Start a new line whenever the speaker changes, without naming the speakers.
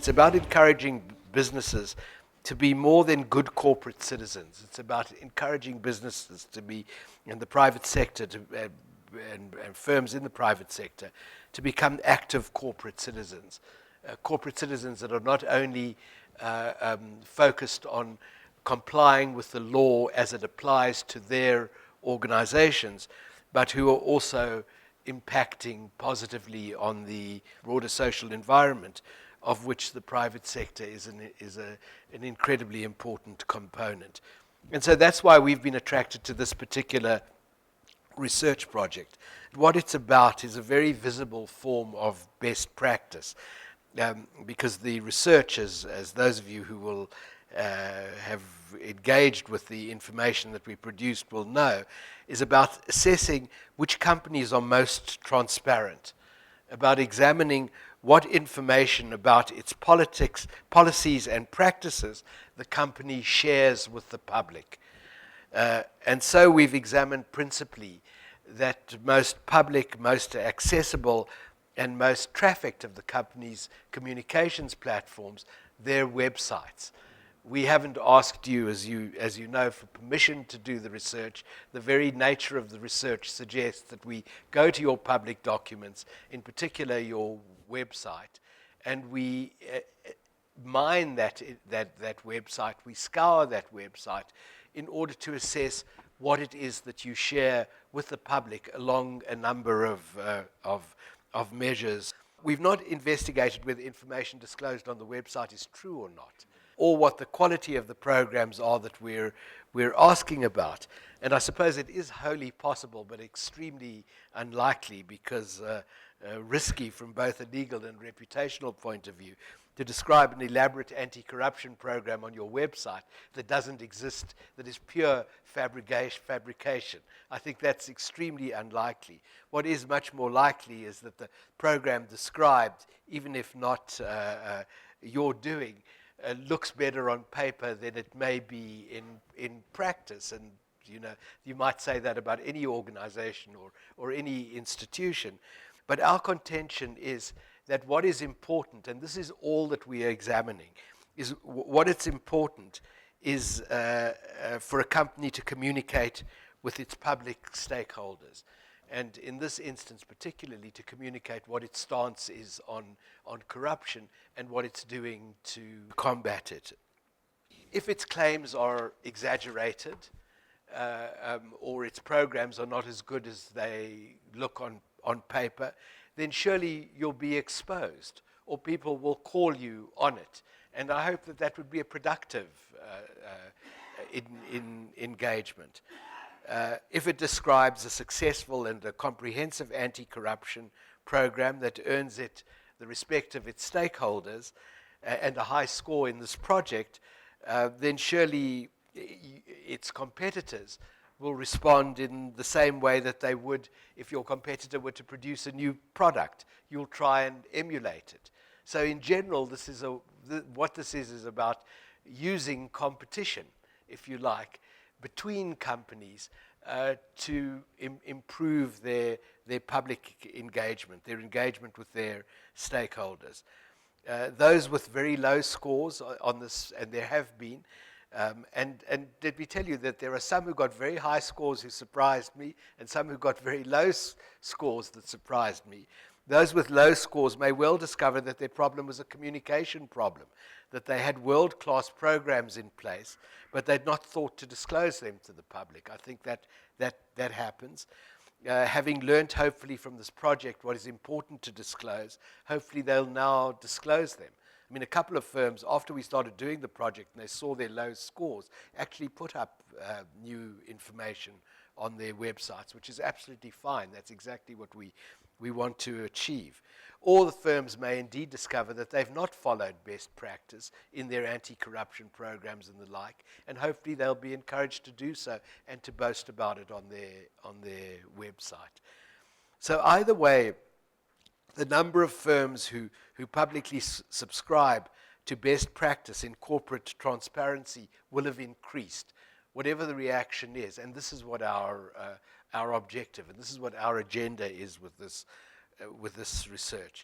about encouraging businesses to be more than good corporate citizens. It's about encouraging businesses to be in the private sector and firms in the private sector to become active corporate citizens that are not only focused on complying with the law as it applies to their organizations, but who are also impacting positively on the broader social environment, of which the private sector is an incredibly important component. And so that's why we've been attracted to this particular research project. What it's about is a very visible form of best practice, because the research, as those of you who will have engaged with the information that we produced will know, is about assessing which companies are most transparent, about examining what information about its politics, policies, and practices the company shares with the public. And so we've examined principally that most public, most accessible, and most trafficked of the company's communications platforms, their websites. We haven't asked you, as you know, for permission to do the research. The very nature of the research suggests that we go to your public documents, in particular your website, and we mine that website, we scour that website in order to assess what it is that you share with the public along a number of measures. We've not investigated whether information disclosed on the website is true or not, or what the quality of the programs are that we're asking about. And I suppose it is wholly possible, but extremely unlikely, because risky from both a legal and reputational point of view, to describe an elaborate anti-corruption program on your website that doesn't exist, that is pure fabrication. I think that's extremely unlikely. What is much more likely is that the program described, even if not your doing, looks better on paper than it may be in practice. And you might say that about any organization or any institution. But our contention is that what is important, and this is all that we are examining, is what it's important is for a company to communicate with its public stakeholders. And in this instance, particularly, to communicate what its stance is on corruption and what it's doing to combat it. If its claims are exaggerated, or its programs are not as good as they look on paper, then surely you'll be exposed, or people will call you on it. And I hope that would be a productive engagement. If it describes a successful and a comprehensive anti-corruption program that earns it the respect of its stakeholders and a high score in this project, then surely its competitors will respond in the same way that they would if your competitor were to produce a new product. You'll try and emulate it. So in general, what this is about using competition, if you like, between companies to improve their public engagement, their engagement with their stakeholders. Those with very low scores on this, and there have been, and let me tell you that there are some who got very high scores who surprised me, and some who got very low scores that surprised me. Those with low scores may well discover that their problem was a communication problem, that they had world-class programs in place, but they'd not thought to disclose them to the public. I think that happens. Having learned, hopefully, from this project what is important to disclose, hopefully they'll now disclose them. I mean, a couple of firms, after we started doing the project and they saw their low scores, actually put up new information on their websites, which is absolutely fine. That's exactly what we want to achieve. Or the firms may indeed discover that they've not followed best practice in their anti-corruption programs and the like, and hopefully they'll be encouraged to do so and to boast about it on their website. So either way, the number of firms who publicly subscribe to best practice in corporate transparency will have increased, whatever the reaction is. And this is what our objective, and this is what our agenda is with this research.